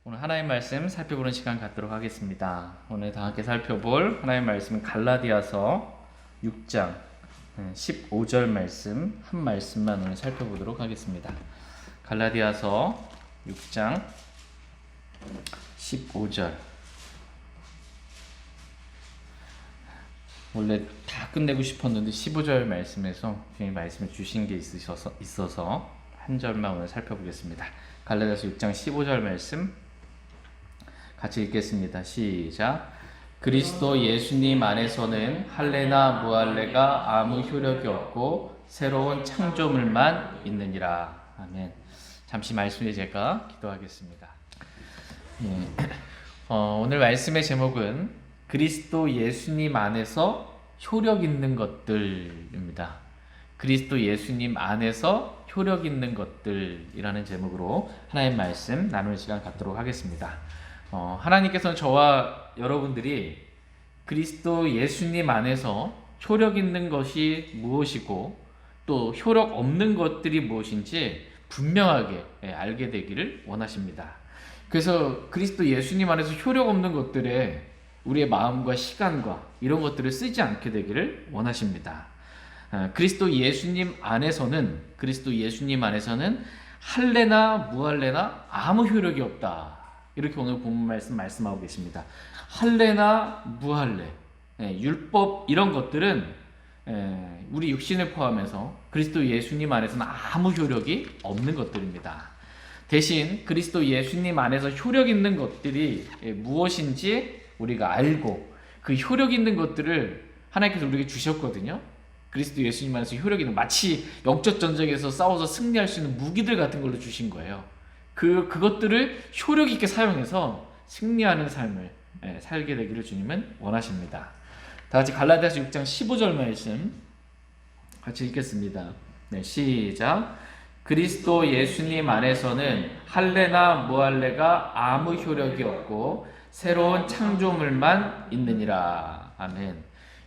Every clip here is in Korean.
오늘 하나님 말씀 살펴보는 시간 갖도록 하겠습니다. 오늘 다 함께 살펴볼 하나님 말씀은 갈라디아서 6장 15절 말씀 한 말씀만 오늘 살펴보도록 하겠습니다. 갈라디아서 6장 15절. 원래 다 끝내고 싶었는데 15절 말씀에서 주님 말씀을 주신 게 있어서 한 절만 오늘 살펴보겠습니다. 갈라디아서 6장 15절 말씀 같이 읽겠습니다. 시작. 그리스도 예수님 안에서는 할례나 무할례가 아무 효력이 없고 새로운 창조물만 있느니라. 아멘. 잠시 말씀에 제가 기도하겠습니다. 오늘 말씀의 제목은 그리스도 예수님 안에서 효력 있는 것들입니다. 그리스도 예수님 안에서 효력 있는 것들이라는 제목으로 하나님 말씀 나누는 시간 갖도록 하겠습니다. 하나님께서는 저와 여러분들이 그리스도 예수님 안에서 효력 있는 것이 무엇이고 또 효력 없는 것들이 무엇인지 분명하게 알게 되기를 원하십니다. 그래서 그리스도 예수님 안에서 효력 없는 것들에 우리의 마음과 시간과 이런 것들을 쓰지 않게 되기를 원하십니다. 그리스도 예수님 안에서는 할례나 무할례나 아무 효력이 없다. 이렇게 오늘 본문 말씀하고 계십니다. 할례나 무할례, 율법 이런 것들은 우리 육신을 포함해서 그리스도 예수님 안에서는 아무 효력이 없는 것들입니다. 대신 그리스도 예수님 안에서 효력 있는 것들이 무엇인지 우리가 알고 그 효력 있는 것들을 하나님께서 우리에게 주셨거든요. 그리스도 예수님 안에서 효력 있는, 마치 영적 전쟁에서 싸워서 승리할 수 있는 무기들 같은 걸로 주신 거예요. 그것들을 효력 있게 사용해서 승리하는 삶을 살게 되기를 주님은 원하십니다. 다 같이 갈라디아서 6장 15절 말씀 같이 읽겠습니다. 네, 시작. 그리스도 예수님 안에서는 할례나 무할례가 아무 효력이 없고 새로운 창조물만 있느니라. 아멘.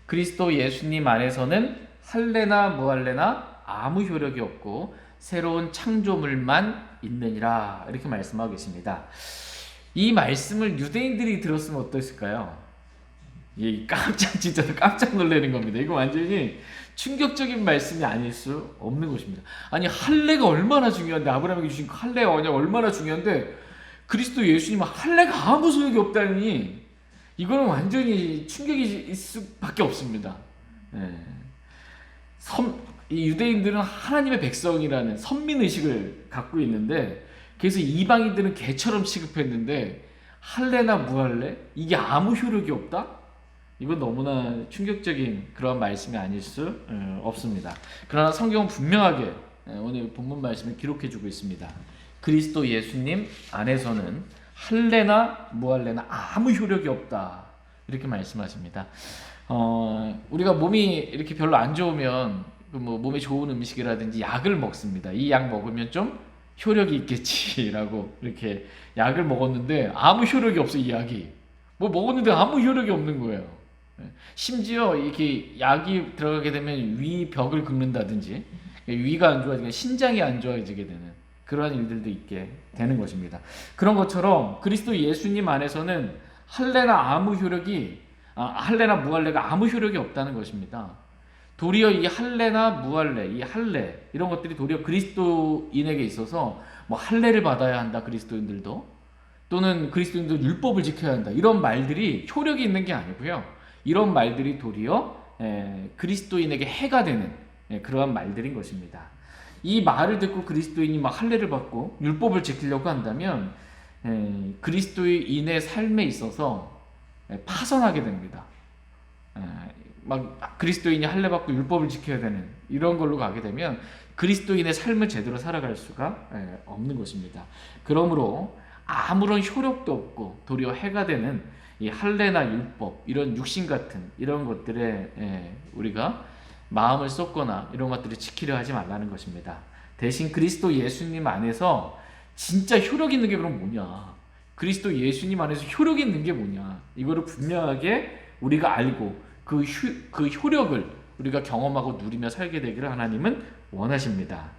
그리스도 예수님 안에서는 할례나 무할례나 아무 효력이 없고 새로운 창조물만 있느니라. 이렇게 말씀하고 계십니다. 이 말씀을 유대인들이 들었으면 어땠을까요? 진짜 깜짝 놀라는 겁니다. 이거 완전히 충격적인 말씀이 아닐 수 없는 것입니다. 아니, 할례가 얼마나 중요한데, 아브라함에게 주신 할례가 얼마나 중요한데 그리스도 예수님은 할례가 아무 소용이 없다니, 이거는 완전히 충격일 수밖에 없습니다. 이 유대인들은 하나님의 백성이라는 선민의식을 갖고 있는데, 그래서 이방인들은 개처럼 취급했는데 할례나 무할례 이게 아무 효력이 없다? 이건 너무나 충격적인 그런 말씀이 아닐 수 없습니다. 그러나 성경은 분명하게 오늘 본문 말씀을 기록해주고 있습니다. 그리스도 예수님 안에서는 할례나 무할례나 아무 효력이 없다, 이렇게 말씀하십니다. 우리가 몸이 이렇게 별로 안 좋으면 몸에 좋은 음식이라든지 약을 먹습니다. 이 약 먹으면 좀 효력이 있겠지라고 이렇게 약을 먹었는데 아무 효력이 없어. 이 약이 먹었는데 아무 효력이 없는 거예요. 심지어 이렇게 약이 들어가게 되면 위 벽을 긁는다든지 위가 안 좋아지게 신장이 안 좋아지게 되는 그러한 일들도 있게 되는 것입니다. 그런 것처럼 그리스도 예수님 안에서는 할례나 무할례가 아무 효력이 없다는 것입니다. 도리어 이 할례나 무할례, 이 할례 이런 것들이 도리어 그리스도인에게 있어서 할례를 받아야 한다, 그리스도인들도, 또는 그리스도인도 율법을 지켜야 한다, 이런 말들이 효력이 있는 게 아니고요. 이런 말들이 도리어 그리스도인에게 해가 되는 그러한 말들인 것입니다. 이 말을 듣고 그리스도인이 할례를 받고 율법을 지키려고 한다면 그리스도인의 삶에 있어서 파선하게 됩니다. 그리스도인이 할례 받고 율법을 지켜야 되는 이런 걸로 가게 되면 그리스도인의 삶을 제대로 살아갈 수가 없는 것입니다. 그러므로 아무런 효력도 없고 도리어 해가 되는 이 할례나 율법, 이런 육신 같은 이런 것들에 우리가 마음을 쏟거나 이런 것들을 지키려 하지 말라는 것입니다. 대신 그리스도 예수님 안에서 진짜 효력 있는 게 그럼 뭐냐? 그리스도 예수님 안에서 효력 있는 게 뭐냐? 이거를 분명하게 우리가 알고 그 효력을 우리가 경험하고 누리며 살게 되기를 하나님은 원하십니다.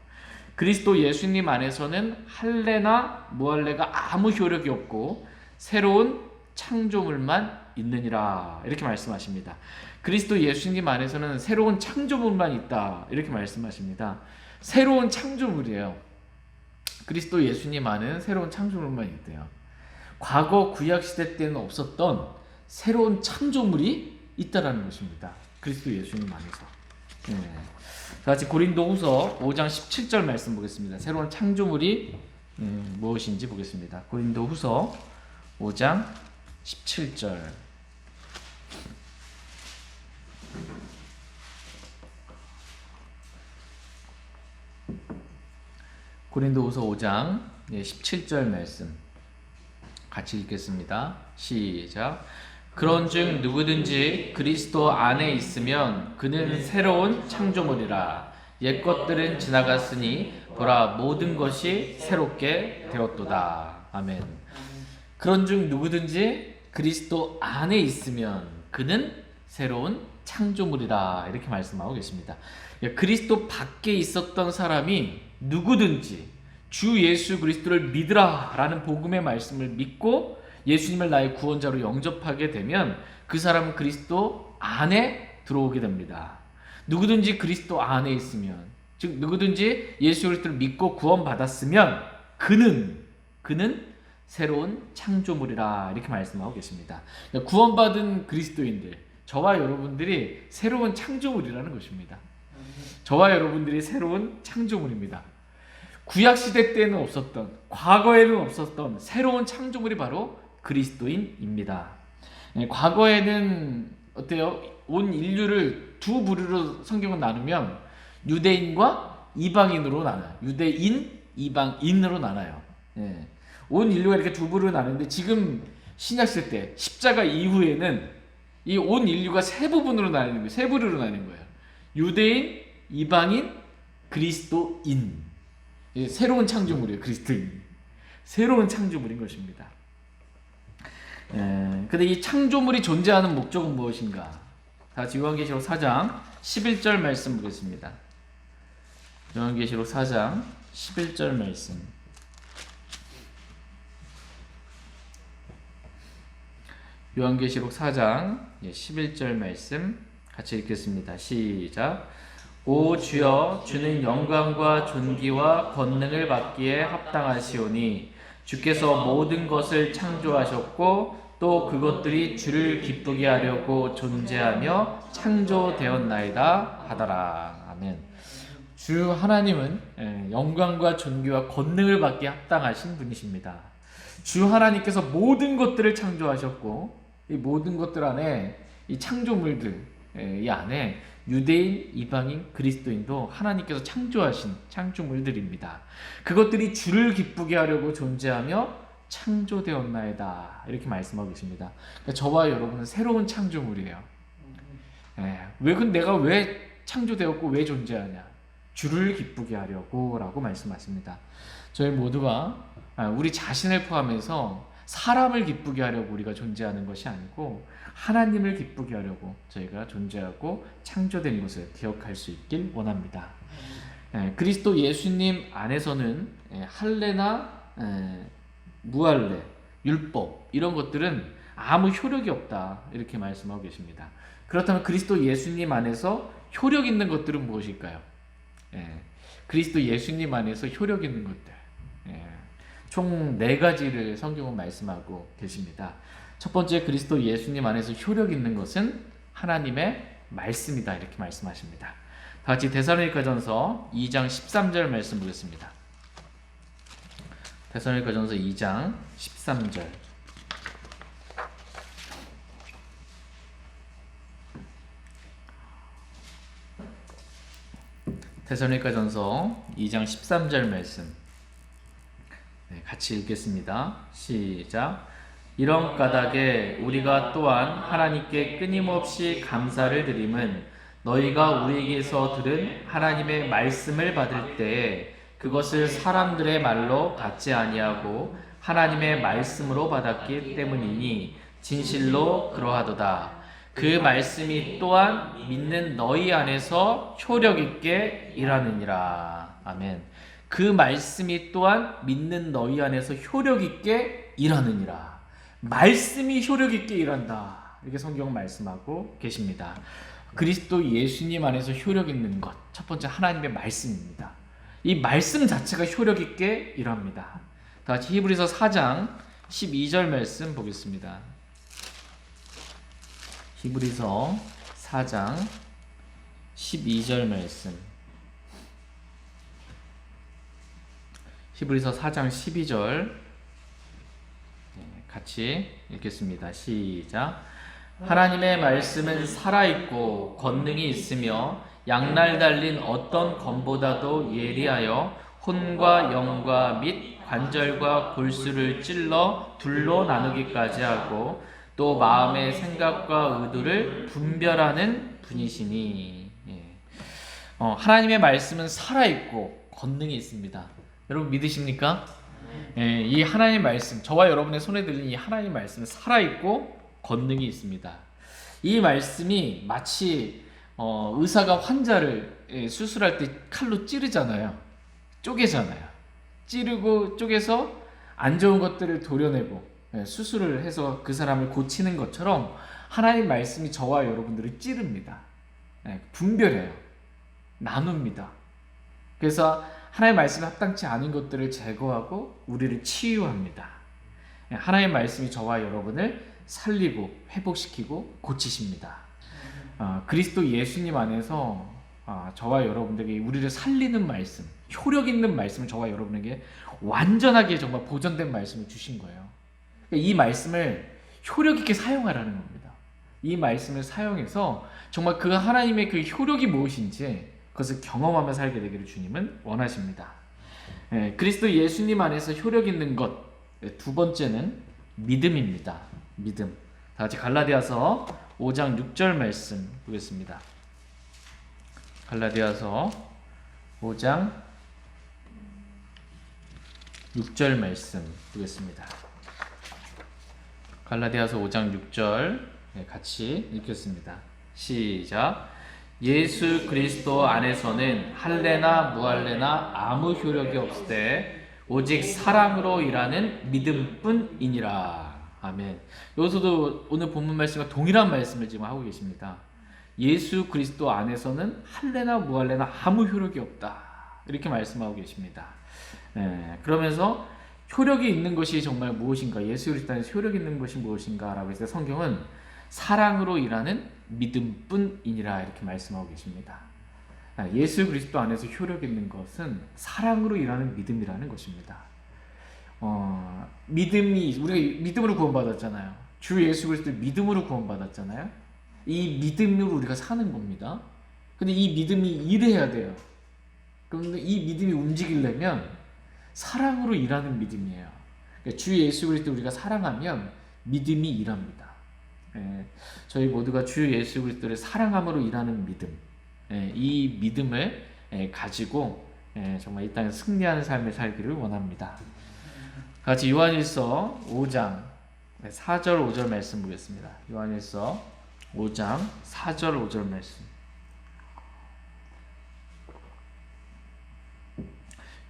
그리스도 예수님 안에서는 할례나 무할례가 아무 효력이 없고 새로운 창조물만 있느니라 이렇게 말씀하십니다. 그리스도 예수님 안에서는 새로운 창조물만 있다 이렇게 말씀하십니다. 새로운 창조물이에요. 그리스도 예수님 안에는 새로운 창조물만 있대요. 과거 구약시대 때는 없었던 새로운 창조물이 있다라는 것입니다. 그리스도 예수님 안에서. 네. 같이 고린도후서 5장 17절 말씀 보겠습니다. 새로운 창조물이 무엇인지 보겠습니다. 고린도후서 5장 17절. 고린도후서 5장 17절 말씀 같이 읽겠습니다. 시작. 그런즉 누구든지 그리스도 안에 있으면 그는 새로운 창조물이라. 옛것들은 지나갔으니 보라 모든 것이 새롭게 되었도다. 아멘. 그런즉 누구든지 그리스도 안에 있으면 그는 새로운 창조물이라 이렇게 말씀하고 계십니다. 그리스도 밖에 있었던 사람이 누구든지 주 예수 그리스도를 믿으라 라는 복음의 말씀을 믿고 예수님을 나의 구원자로 영접하게 되면 그 사람은 그리스도 안에 들어오게 됩니다. 누구든지 그리스도 안에 있으면, 즉 누구든지 예수 그리스도를 믿고 구원받았으면 그는 새로운 창조물이라 이렇게 말씀하고 계십니다. 구원받은 그리스도인들, 저와 여러분들이 새로운 창조물이라는 것입니다. 저와 여러분들이 새로운 창조물입니다. 구약시대 때는 없었던, 과거에는 없었던 새로운 창조물이 바로 그리스도인입니다. 과거에는 어때요? 온 인류를 두 부류로 성경은 나누면 유대인과 이방인으로 나눠요. 유대인, 이방인으로 나눠요. 온 인류가 이렇게 두 부류로 나누는데 지금 신약시대 때 십자가 이후에는 이 온 인류가 세 부분으로 나뉘는 거예요. 세 부류로 나뉘는 거예요. 유대인, 이방인, 그리스도인. 새로운 창조물이에요. 그리스도인. 새로운 창조물인 것입니다. 근데 이 창조물이 존재하는 목적은 무엇인가? 다 같이 요한계시록 4장 11절 말씀 보겠습니다. 요한계시록 4장 11절 말씀. 요한계시록 4장 11절 말씀 같이 읽겠습니다. 시작. 오 주여, 주는 영광과 존귀와 권능을 받기에 합당하시오니 주께서 모든 것을 창조하셨고 또 그것들이 주를 기쁘게 하려고 존재하며 창조되었나이다 하더라. 아멘. 주 하나님은 영광과 존귀와 권능을 받기에 합당하신 분이십니다. 주 하나님께서 모든 것들을 창조하셨고 이 모든 것들 안에 이 창조물들 이 안에 유대인, 이방인, 그리스도인도 하나님께서 창조하신 창조물들입니다. 그것들이 주를 기쁘게 하려고 존재하며 창조되었나이다 이렇게 말씀하고 계십니다. 그러니까 저와 여러분은 새로운 창조물이에요. 내가 왜 창조되었고 왜 존재하냐? 주를 기쁘게 하려고 라고 말씀하십니다. 저희 모두가 우리 자신을 포함해서 사람을 기쁘게 하려고 우리가 존재하는 것이 아니고 하나님을 기쁘게 하려고 저희가 존재하고 창조된 것을 기억할 수 있길 원합니다. 그리스도 예수님 안에서는 할례나 무할례, 율법 이런 것들은 아무 효력이 없다 이렇게 말씀하고 계십니다. 그렇다면 그리스도 예수님 안에서 효력 있는 것들은 무엇일까요? 그리스도 예수님 안에서 효력 있는 것들 총 4가지를 성경은 말씀하고 계십니다. 첫 번째, 그리스도 예수님 안에서 효력 있는 것은 하나님의 말씀이다 이렇게 말씀하십니다. 다 같이 데살로니가전서 2장 13절 말씀 보겠습니다. 데살로니가전서 2장 13절. 데살로니가전서 2장 13절 말씀 같이 읽겠습니다. 시작. 이런 까닭에 우리가 또한 하나님께 끊임없이 감사를 드림은 너희가 우리에게서 들은 하나님의 말씀을 받을 때에 그것을 사람들의 말로 받지 아니하고 하나님의 말씀으로 받았기 때문이니 진실로 그러하도다. 그 말씀이 또한 믿는 너희 안에서 효력 있게 일하느니라. 아멘. 그 말씀이 또한 믿는 너희 안에서 효력 있게 일하느니라. 말씀이 효력 있게 일한다. 이렇게 성경 말씀하고 계십니다. 그리스도 예수님 안에서 효력 있는 것, 첫 번째 하나님의 말씀입니다. 이 말씀 자체가 효력 있게 일합니다. 다 같이 히브리서 4장 12절 말씀 보겠습니다. 히브리서 4장 12절 말씀. 히브리서 4장 12절 같이 읽겠습니다. 시작. 하나님의 말씀은 살아있고 권능이 있으며 양날 달린 어떤 검보다도 예리하여 혼과 영과 및 관절과 골수를 찔러 둘로 나누기까지 하고 또 마음의 생각과 의도를 분별하는 분이시니. 하나님의 말씀은 살아있고 권능이 있습니다. 여러분 믿으십니까? 이 하나님 말씀, 저와 여러분의 손에 들린 이 하나님 말씀은 살아있고 권능이 있습니다. 이 말씀이 마치 의사가 환자를 수술할 때 칼로 찌르잖아요. 쪼개잖아요. 찌르고 쪼개서 안 좋은 것들을 도려내고 수술을 해서 그 사람을 고치는 것처럼 하나님 말씀이 저와 여러분들을 찌릅니다. 분별해요. 나눕니다. 그래서 하나님의 말씀에 합당치 않은 것들을 제거하고 우리를 치유합니다. 하나님의 말씀이 저와 여러분을 살리고 회복시키고 고치십니다. 그리스도 예수님 안에서 저와 여러분들에게 우리를 살리는 말씀, 효력 있는 말씀을 저와 여러분에게 완전하게 정말 보존된 말씀을 주신 거예요. 이 말씀을 효력 있게 사용하라는 겁니다. 이 말씀을 사용해서 정말 그 하나님의 그 효력이 무엇인지 그것을 경험하며 살게 되기를 주님은 원하십니다. 그리스도 예수님 안에서 효력 있는 것, 두 번째는 믿음입니다. 믿음. 다 같이 갈라디아서 5장 6절 말씀 보겠습니다. 갈라디아서 5장 6절 말씀 보겠습니다. 갈라디아서 5장 6절 같이 읽겠습니다. 시작. 예수 그리스도 안에서는 할례나 무할례나 아무 효력이 없으되 오직 사랑으로 일하는 믿음뿐이니라. 아멘. 여기서도 오늘 본문 말씀과 동일한 말씀을 지금 하고 계십니다. 예수 그리스도 안에서는 할례나 무할례나 아무 효력이 없다. 이렇게 말씀하고 계십니다. 그러면서 효력이 있는 것이 정말 무엇인가? 예수 그리스도 안에서 효력이 있는 것이 무엇인가? 라고 해서 성경은 사랑으로 일하는 믿음뿐이니라 이렇게 말씀하고 계십니다. 예수 그리스도 안에서 효력 있는 것은 사랑으로 일하는 믿음이라는 것입니다. 믿음이 우리가 믿음으로 구원받았잖아요. 주 예수 그리스도 믿음으로 구원받았잖아요. 이 믿음으로 우리가 사는 겁니다. 근데 이 믿음이 일해야 돼요. 그런데 이 믿음이 움직이려면 사랑으로 일하는 믿음이에요. 그러니까 주 예수 그리스도 우리가 사랑하면 믿음이 일합니다. 저희 모두가 주 예수 그리스도를 사랑함으로 일하는 믿음, 이 믿음을 가지고 정말 이 땅에서 승리하는 삶을 살기를 원합니다. 같이 요한일서 5장 4절 5절 말씀 보겠습니다. 요한일서 5장 4절 5절 말씀.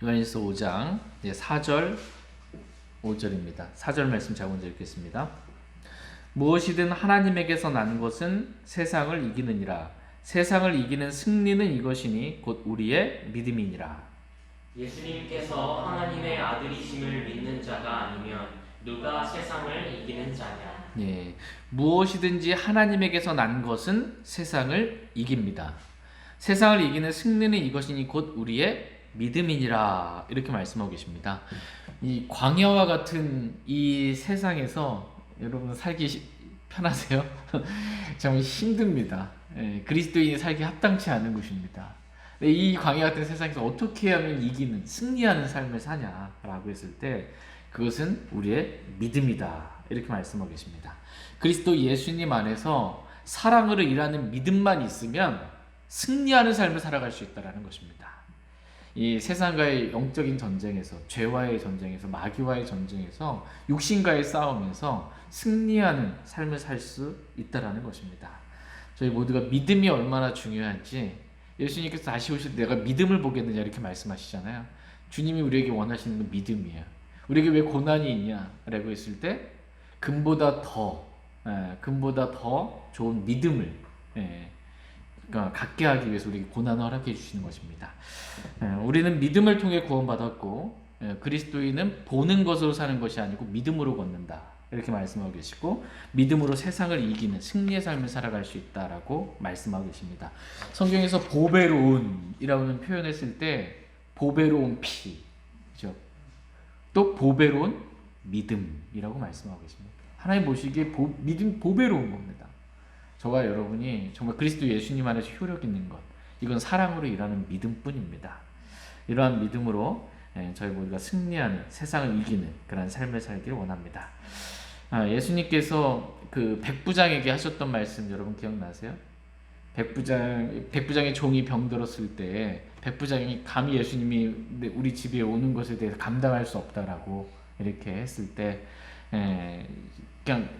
요한일서 5장 4절 5절입니다. 4절 말씀 제가 먼저 읽겠습니다. 무엇이든 하나님에게서 난 것은 세상을 이기느니라. 세상을 이기는 승리는 이것이니 곧 우리의 믿음이니라. 예수님께서 하나님의 아들이심을 믿는 자가 아니면 누가 세상을 이기는 자냐? 무엇이든지 하나님에게서 난 것은 세상을 이깁니다. 세상을 이기는 승리는 이것이니 곧 우리의 믿음이니라. 이렇게 말씀하고 계십니다. 이 광야와 같은 이 세상에서 여러분 살기 편하세요? 정말 힘듭니다. 그리스도인이 살기 합당치 않은 곳입니다. 이 광야 같은 세상에서 어떻게 하면 이기는, 승리하는 삶을 사냐라고 했을 때 그것은 우리의 믿음이다. 이렇게 말씀하고 계십니다. 그리스도 예수님 안에서 사랑으로 일하는 믿음만 있으면 승리하는 삶을 살아갈 수 있다는 것입니다. 이 세상과의 영적인 전쟁에서, 죄와의 전쟁에서, 마귀와의 전쟁에서, 육신과의 싸움에서 승리하는 삶을 살 수 있다는 것입니다. 저희 모두가 믿음이 얼마나 중요한지 예수님께서 다시 오실 때 내가 믿음을 보겠느냐 이렇게 말씀하시잖아요. 주님이 우리에게 원하시는 건 믿음이에요. 우리에게 왜 고난이 있냐라고 했을 때 금보다 더 좋은 믿음을 그러니까 갖게 하기 위해서 우리에게 고난을 허락해 주시는 것입니다. 우리는 믿음을 통해 구원받았고 그리스도인은 보는 것으로 사는 것이 아니고 믿음으로 걷는다. 이렇게 말씀하고 계시고 믿음으로 세상을 이기는 승리의 삶을 살아갈 수 있다라고 말씀하고 계십니다. 성경에서 보배로운이라는 표현을 쓸 때 보배로운 피, 그죠? 또 보배로운 믿음이라고 말씀하고 계십니다. 하나님 보시기에 믿음 보배로운 겁니다. 저와 여러분이 정말 그리스도 예수님 안에서 효력 있는 것, 이건 사랑으로 일하는 믿음뿐입니다. 이러한 믿음으로 저희 모두가 승리하는, 세상을 이기는 그런 삶을 살기를 원합니다. 예수님께서 그 백부장에게 하셨던 말씀 여러분 기억나세요? 백부장의 종이 병들었을 때 백부장이 감히 예수님이 우리 집에 오는 것에 대해서 감당할 수 없다라고 이렇게 했을 때 그냥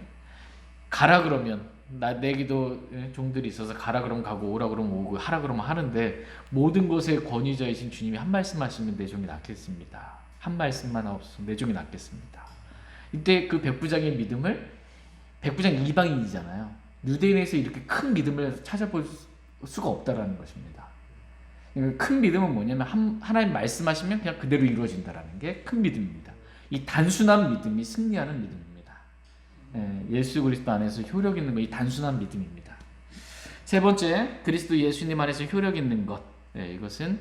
가라 그러면 내게도 종들이 있어서 가라 그러면 가고 오라 그러면 오고 하라 그러면 하는데 모든 것의 권위자이신 주님이 한 말씀 하시면 내 종이 낫겠습니다. 한 말씀만 없으면 내 종이 낫겠습니다. 이때 그 백부장의 믿음을, 백부장 이방인이잖아요. 유대인에서 이렇게 큰 믿음을 찾아볼 수가 없다라는 것입니다. 큰 믿음은 뭐냐면 하나님 말씀하시면 그냥 그대로 이루어진다라는 게 큰 믿음입니다. 이 단순한 믿음이 승리하는 믿음입니다. 예수 그리스도 안에서 효력 있는 것, 이 단순한 믿음입니다. 세 번째, 그리스도 예수님 안에서 효력 있는 것, 이것은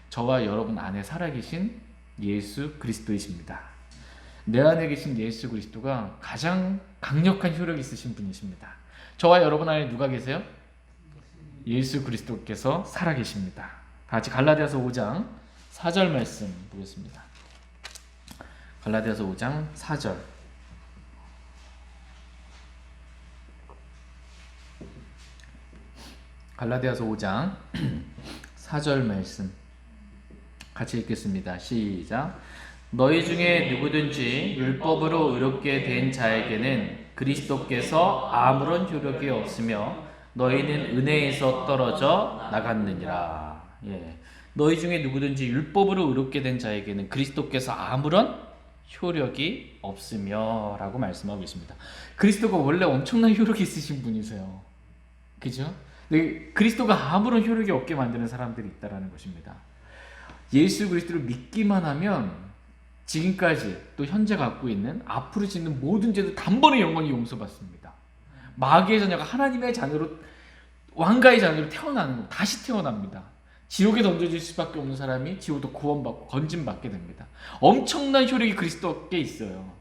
저와 여러분 안에 살아계신 예수 그리스도이십니다. 내 안에 계신 예수 그리스도가 가장 강력한 효력이 있으신 분이십니다. 저와 여러분 안에 누가 계세요? 예수 그리스도께서 살아계십니다. 다 같이 갈라디아서 5장 4절 말씀 보겠습니다. 갈라디아서 5장 4절. 갈라디아서 5장 4절 말씀 같이 읽겠습니다. 시작. 너희 중에 누구든지 율법으로 의롭게 된 자에게는 그리스도께서 아무런 효력이 없으며 너희는 은혜에서 떨어져 나갔느니라. 너희 중에 누구든지 율법으로 의롭게 된 자에게는 그리스도께서 아무런 효력이 없으며 라고 말씀하고 있습니다. 그리스도가 원래 엄청난 효력이 있으신 분이세요. 그죠? 근데 그리스도가 아무런 효력이 없게 만드는 사람들이 있다는 것입니다. 예수 그리스도를 믿기만 하면 지금까지 또 현재 갖고 있는 앞으로 짓는 모든 죄도 단번에 영원히 용서받습니다. 마귀의 자녀가 하나님의 자녀로, 왕가의 자녀로 태어나는 거, 다시 태어납니다. 지옥에 던져질 수밖에 없는 사람이 지옥도 구원받고 건짐받게 됩니다. 엄청난 효력이 그리스도께 있어요.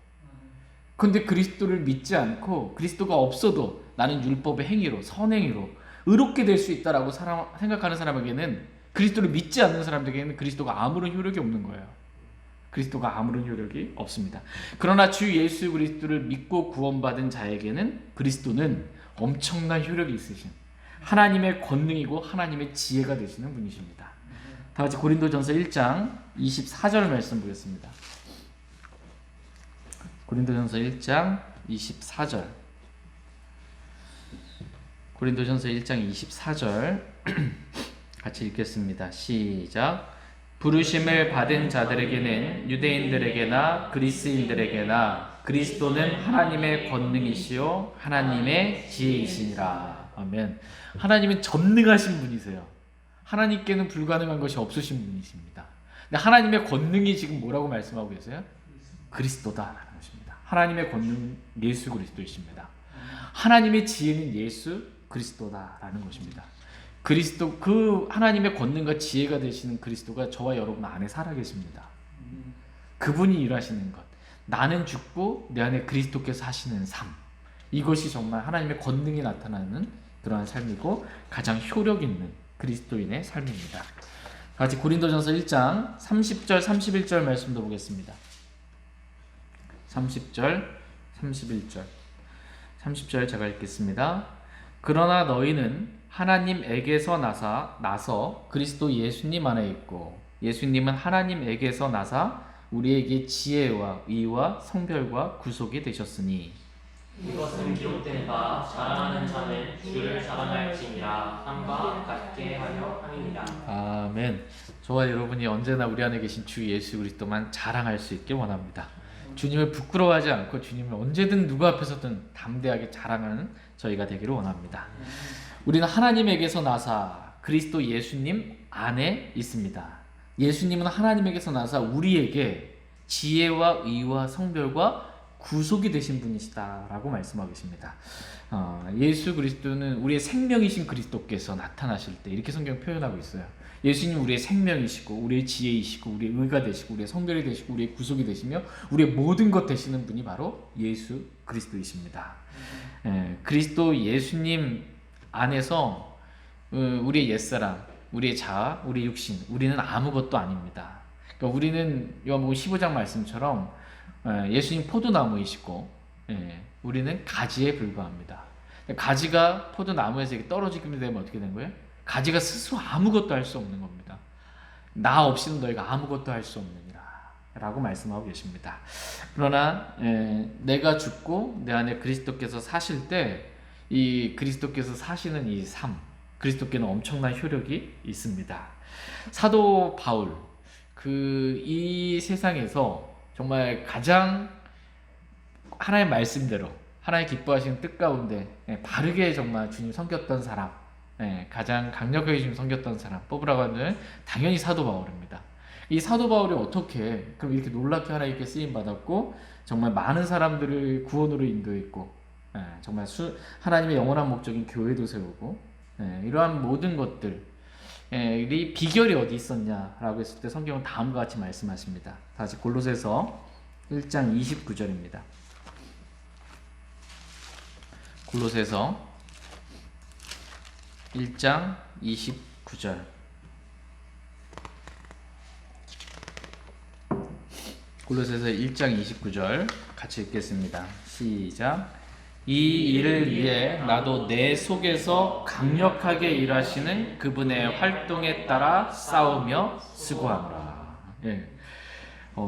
그런데 그리스도를 믿지 않고 그리스도가 없어도 나는 율법의 행위로, 선행위로 의롭게 될 수 있다라고 생각하는 사람에게는, 그리스도를 믿지 않는 사람들에게는 그리스도가 아무런 효력이 없는 거예요. 그리스도가 아무런 효력이 없습니다. 그러나 주 예수 그리스도를 믿고 구원받은 자에게는 그리스도는 엄청난 효력이 있으신 하나님의 권능이고 하나님의 지혜가 되시는 분이십니다. 다 같이 고린도전서 1장 24절 말씀 보겠습니다. 고린도전서 1장 24절. 고린도전서 1장 24절 같이 읽겠습니다. 시작. 부르심을 받은 자들에게는 유대인들에게나 그리스인들에게나 그리스도는 하나님의 권능이시요 하나님의 지혜이시니라. 아멘. 하나님은 전능하신 분이세요. 하나님께는 불가능한 것이 없으신 분이십니다. 근데 하나님의 권능이 지금 뭐라고 말씀하고 계세요? 그리스도다라는 것입니다. 하나님의 권능은 예수 그리스도이십니다. 하나님의 지혜는 예수 그리스도다라는 것입니다. 그리스도, 그 하나님의 권능과 지혜가 되시는 그리스도가 저와 여러분 안에 살아계십니다. 그분이 일하시는 것, 나는 죽고 내 안에 그리스도께서 하시는 삶, 이것이 정말 하나님의 권능이 나타나는 그러한 삶이고 가장 효력 있는 그리스도인의 삶입니다. 같이 고린도전서 1장 30절 31절 말씀도 보겠습니다. 30절 31절 30절 제가 읽겠습니다. 그러나 너희는 하나님에게서 나서 그리스도 예수님 안에 있고 예수님은 하나님에게서 나사 우리에게 지혜와 의와 성별과 구속이 되셨으니 이것은 기록된 바 자랑하는 자는 주를 자랑할지니라 함과 같게 하려 함이니라. 아멘. 저와 여러분이 언제나 우리 안에 계신 주 예수 그리스도만 자랑할 수 있길 원합니다. 주님을 부끄러워하지 않고 주님을 언제든 누구 앞에서든 담대하게 자랑하는 저희가 되기를 원합니다. 우리는 하나님에게서 나사 그리스도 예수님 안에 있습니다. 예수님은 하나님에게서 나사 우리에게 지혜와 의와 성별과 구속이 되신 분이시다라고 말씀하고 계십니다. 예수 그리스도는 우리의 생명이신 그리스도께서 나타나실 때 이렇게 성경 표현하고 있어요. 예수님 우리의 생명이시고 우리의 지혜이시고 우리의 의가 되시고 우리의 성별이 되시고 우리의 구속이 되시며 우리의 모든 것 되시는 분이 바로 예수 그리스도이십니다. 그리스도 예수님 안에서 우리의 옛사람, 우리의 자아, 우리의 육신, 우리는 아무것도 아닙니다. 그러니까 우리는 요한복음 15장 말씀처럼 예수님 포도나무이시고 우리는 가지에 불과합니다. 가지가 포도나무에서 이렇게 떨어지게 되면 어떻게 된 거예요? 가지가 스스로 아무것도 할 수 없는 겁니다. 나 없이는 너희가 아무것도 할 수 없느니라 라고 말씀하고 계십니다. 그러나 내가 죽고 내 안에 그리스도께서 사실 때 이 그리스도께서 사시는 이 삶, 그리스도께는 엄청난 효력이 있습니다. 사도 바울, 이 세상에서 정말 가장 하나의 말씀대로 하나의 기뻐하시는 뜻 가운데 바르게 정말 주님 섬겼던 사람, 가장 강력하게 주님 섬겼던 사람 뽑으라고 하면 당연히 사도 바울입니다. 이 사도 바울이 어떻게 그럼 이렇게 놀랍게 하나님께 쓰임 받았고 정말 많은 사람들을 구원으로 인도했고 정말 하나님의 영원한 목적인 교회도 세우고 이러한 모든 것들 이 비결이 어디 있었냐라고 했을 때 성경은 다음과 같이 말씀하십니다. 다시 골로새서 1장 29절입니다. 골로새서 1장 29절. 골로새서 1장 29절 같이 읽겠습니다. 시작. 이 일을 위해 나도 내 속에서 강력하게 일하시는 그분의 활동에 따라 싸우며 수고하노라.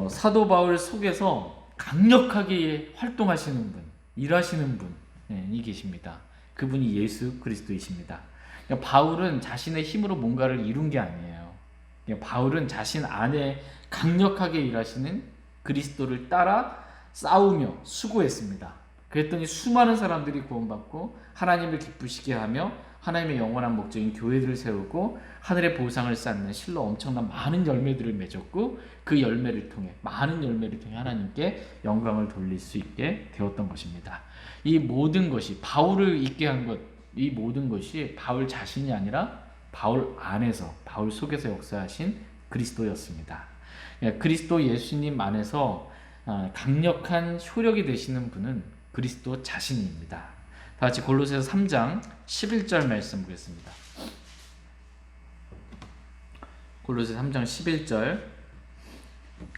사도 바울 속에서 강력하게 활동하시는 분, 일하시는 분이 계십니다. 그분이 예수 그리스도이십니다. 바울은 자신의 힘으로 뭔가를 이룬 게 아니에요. 바울은 자신 안에 강력하게 일하시는 그리스도를 따라 싸우며 수고했습니다. 그랬더니 수많은 사람들이 구원받고 하나님을 기쁘시게 하며 하나님의 영원한 목적인 교회들을 세우고 하늘의 보상을 쌓는 실로 엄청난 많은 열매들을 맺었고 그 열매를 통해 많은 열매를 통해 하나님께 영광을 돌릴 수 있게 되었던 것입니다. 이 모든 것이 바울을 있게 한 것, 이 모든 것이 바울 자신이 아니라 바울 안에서 바울 속에서 역사하신 그리스도였습니다. 그리스도 예수님 안에서 강력한 효력이 되시는 분은 그리스도 자신입니다. 다 같이 골로새서 3장 11절 말씀 보겠습니다. 골로새서 3장 11절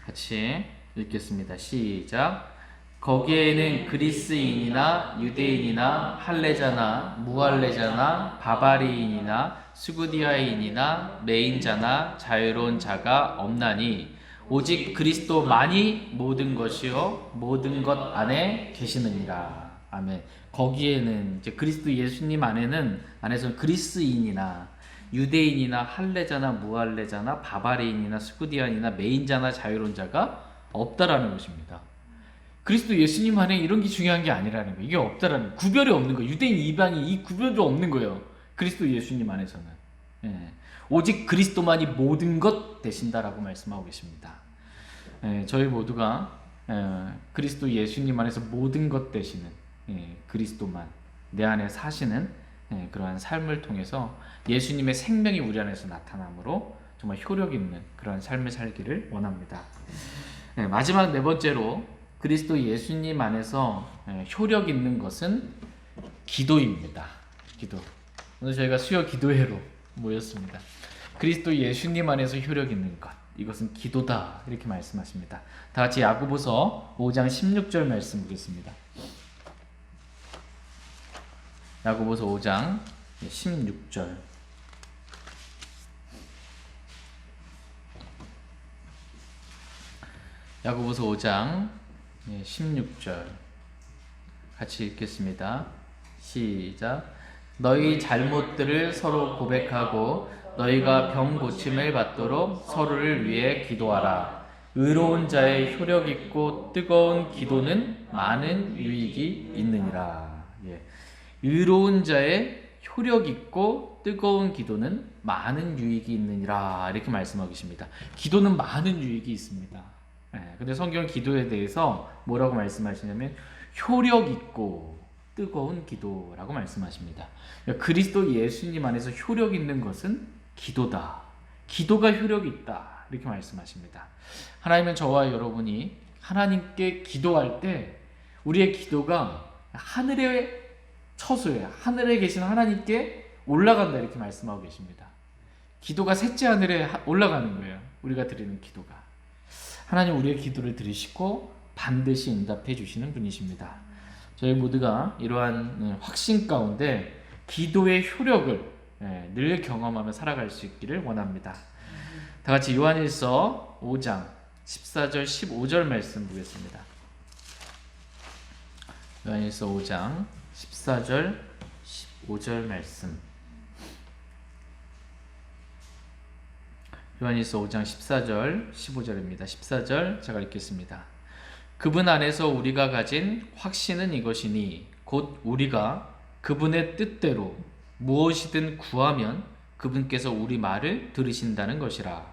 같이 읽겠습니다. 시작. 거기에는 그리스인이나 유대인이나 할례자나 무할례자나 바바리인이나 스구디아인이나 매인자나 자유로운 자가 없나니 오직 그리스도만이 모든 것이요 모든 것 안에 계시느니라. 아멘. 거기에는 이제 그리스도 예수님 안에서는 그리스인이나 유대인이나 할례자나 무할례자나 바바리인이나 스구디안이나 매인자나 자유로운 자가 없다라는 것입니다. 그리스도 예수님 안에 이런 게 중요한 게 아니라는 거예요. 이게 없다라는 거예요. 구별이 없는 거예요. 유대인 이방인 이 구별이 없는 거예요. 그리스도 예수님 안에서는 오직 그리스도만이 모든 것 되신다라고 말씀하고 계십니다. 저희 모두가 그리스도 예수님 안에서 모든 것 되시는 그리스도만 내 안에 사시는 그러한 삶을 통해서 예수님의 생명이 우리 안에서 나타남으로 정말 효력 있는 그러한 삶을 살기를 원합니다. 마지막 네 번째로 그리스도 예수님 안에서 효력 있는 것은 기도입니다. 기도. 오늘 저희가 수요 기도회로 모였습니다. 그리스도 예수님 안에서 효력 있는 것, 이것은 기도다 이렇게 말씀하십니다. 다 같이 야고보서 5장 16절 말씀 보겠습니다. 야고보서 5장 16절. 야고보서 5장 16절 같이 읽겠습니다. 시작. 너희 잘못들을 서로 고백하고 너희가 병 고침을 받도록 서로를 위해 기도하라. 의로운 자의 효력 있고 뜨거운 기도는 많은 유익이 있느니라. 예. 의로운 자의 효력 있고 뜨거운 기도는 많은 유익이 있느니라 이렇게 말씀하고 계십니다. 기도는 많은 유익이 있습니다. 예. 근데 성경 기도에 대해서 뭐라고 말씀하시냐면 효력 있고 뜨거운 기도라고 말씀하십니다. 그러니까 그리스도 예수님 안에서 효력 있는 것은 기도다. 기도가 효력이 있다. 이렇게 말씀하십니다. 하나님은 저와 여러분이 하나님께 기도할 때 우리의 기도가 하늘의 처소에 하늘에 계신 하나님께 올라간다 이렇게 말씀하고 계십니다. 기도가 셋째 하늘에 올라가는 거예요. 우리가 드리는 기도가. 하나님 우리의 기도를 들으시고 반드시 응답해 주시는 분이십니다. 저희 모두가 이러한 확신 가운데 기도의 효력을 늘 경험하며 살아갈 수 있기를 원합니다. 다 같이 요한일서 5장 14절 15절 말씀 보겠습니다. 요한일서 5장 14절 15절 말씀. 요한일서 5장 14절 15절입니다. 14절 제가 읽겠습니다. 그분 안에서 우리가 가진 확신은 이것이니 곧 우리가 그분의 뜻대로 무엇이든 구하면 그분께서 우리 말을 들으신다는 것이라.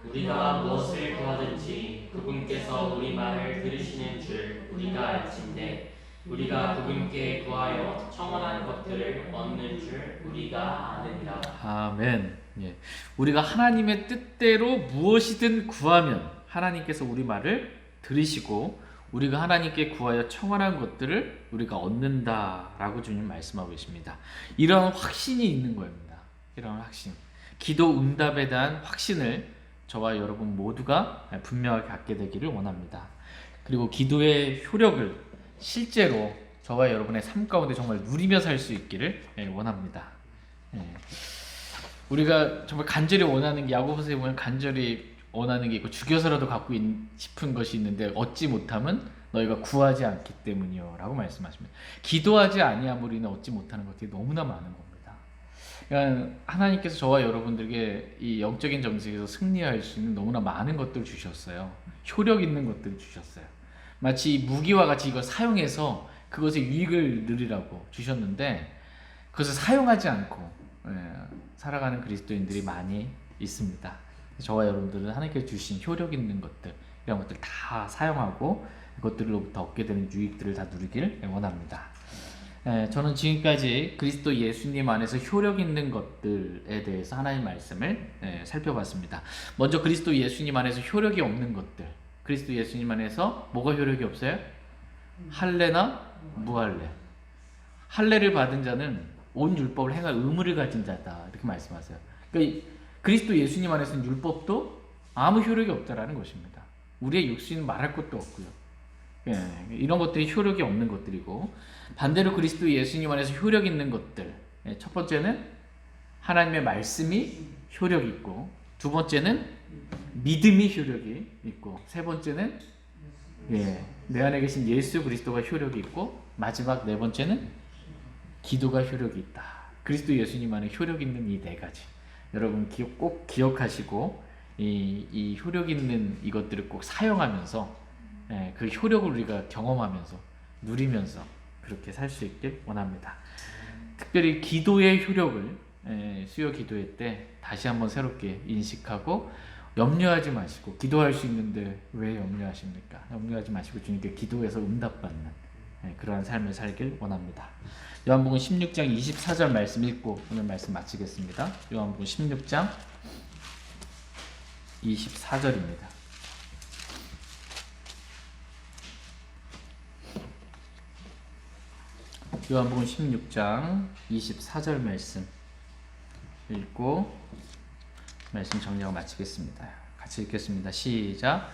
우리가 무엇을 구하든지 그분께서 우리 말을 들으시는 줄 우리가 알진대 우리가 그분께 구하여 청원한 것들을 얻는 줄 우리가 아느니라. 아멘. 예. 우리가 하나님의 뜻대로 무엇이든 구하면 하나님께서 우리 말을 들으시고 우리가 하나님께 구하여 청원한 것들을 우리가 얻는다라고 주님 말씀하고 계십니다. 이런 확신이 있는 겁니다. 이런 확신. 기도 응답에 대한 확신을 저와 여러분 모두가 분명하게 갖게 되기를 원합니다. 그리고 기도의 효력을 실제로 저와 여러분의 삶 가운데 정말 누리며 살 수 있기를 원합니다. 우리가 정말 간절히 원하는 게 야고보서에 보면 간절히 원하는 게 있고 죽여서라도 갖고 싶은 것이 있는데 얻지 못함은 너희가 구하지 않기 때문이요 라고 말씀하십니다. 기도하지 아니함으로 인해 얻지 못하는 것들이 너무나 많은 겁니다. 그러니까 하나님께서 저와 여러분들에게 이 영적인 정직에서 승리할 수 있는 너무나 많은 것들을 주셨어요. 효력 있는 것들을 주셨어요. 마치 무기와 같이 이걸 사용해서 그것의 유익을 누리라고 주셨는데 그것을 사용하지 않고 살아가는 그리스도인들이 많이 있습니다. 저와 여러분들은 하나님께서 주신 효력 있는 것들 이런 것들 다 사용하고 그것들로부터 얻게 되는 유익들을 다 누리길 원합니다. 저는 지금까지 그리스도 예수님 안에서 효력 있는 것들에 대해서 하나님의 말씀을 살펴봤습니다. 먼저 그리스도 예수님 안에서 효력이 없는 것들. 그리스도 예수님 안에서 뭐가 효력이 없어요? 할례나 무할례. 할례를 받은 자는 온 율법을 행할 의무를 가진 자다 이렇게 말씀하세요. 그러니까 그리스도 예수님 안에서는 율법도 아무 효력이 없다라는 것입니다. 우리의 육신은 말할 것도 없고요. 이런 것들이 효력이 없는 것들이고 반대로 그리스도 예수님 안에서 효력 있는 것들. 첫 번째는 하나님의 말씀이 효력이 있고 두 번째는 믿음이 효력이 있고 세 번째는 내 안에 계신 예수 그리스도가 효력이 있고 마지막 네 번째는 기도가 효력이 있다. 그리스도 예수님 안에 효력 있는 이 네 가지. 여러분 꼭 기억하시고 이 효력 있는 이것들을 꼭 사용하면서 그 효력을 우리가 경험하면서 누리면서 그렇게 살 수 있길 원합니다. 특별히 기도의 효력을 수요 기도회 때 다시 한번 새롭게 인식하고 염려하지 마시고 기도할 수 있는데 왜 염려하십니까? 염려하지 마시고 주님께 기도해서 응답받는 그러한 삶을 살길 원합니다. 요한복음 16장 24절 말씀 읽고 오늘 말씀 마치겠습니다. 요한복음 16장 24절입니다. 요한복음 16장 24절 말씀 읽고 말씀 정리하고 마치겠습니다. 같이 읽겠습니다. 시작.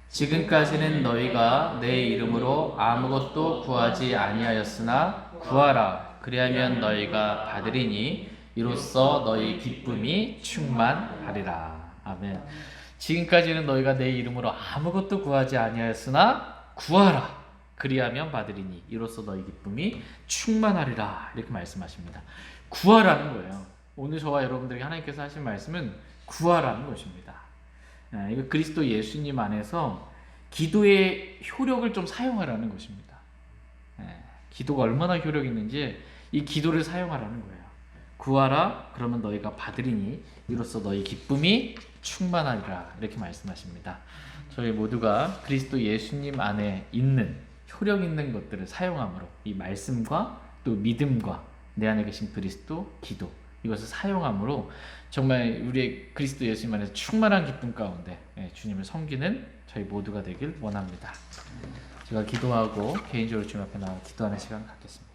지금까지는 너희가 내 이름으로 아무것도 구하지 아니하였으나 구하라 그리하면 너희가 받으리니 이로써 너희 기쁨이 충만하리라. 아멘. 지금까지는 너희가 내 이름으로 아무것도 구하지 아니하였으나 구하라 그리하면 받으리니 이로써 너희 기쁨이 충만하리라 이렇게 말씀하십니다. 구하라는 거예요. 오늘 저와 여러분들에게 하나님께서 하신 말씀은 구하라는 것입니다. 이거 그리스도 예수님 안에서 기도의 효력을 좀 사용하라는 것입니다. 기도가 얼마나 효력 있는지 이 기도를 사용하라는 거예요. 구하라 그러면 너희가 받으리니 이로써 너희 기쁨이 충만하리라 이렇게 말씀하십니다. 저희 모두가 그리스도 예수님 안에 있는 효력 있는 것들을 사용함으로 이 말씀과 또 믿음과 내 안에 계신 그리스도 기도 이것을 사용함으로 정말 우리의 그리스도 예수님 안에서 충만한 기쁨 가운데 주님을 섬기는 저희 모두가 되길 원합니다. 제가 기도하고 개인적으로 주님 앞에 나와 기도하는 시간 갖겠습니다.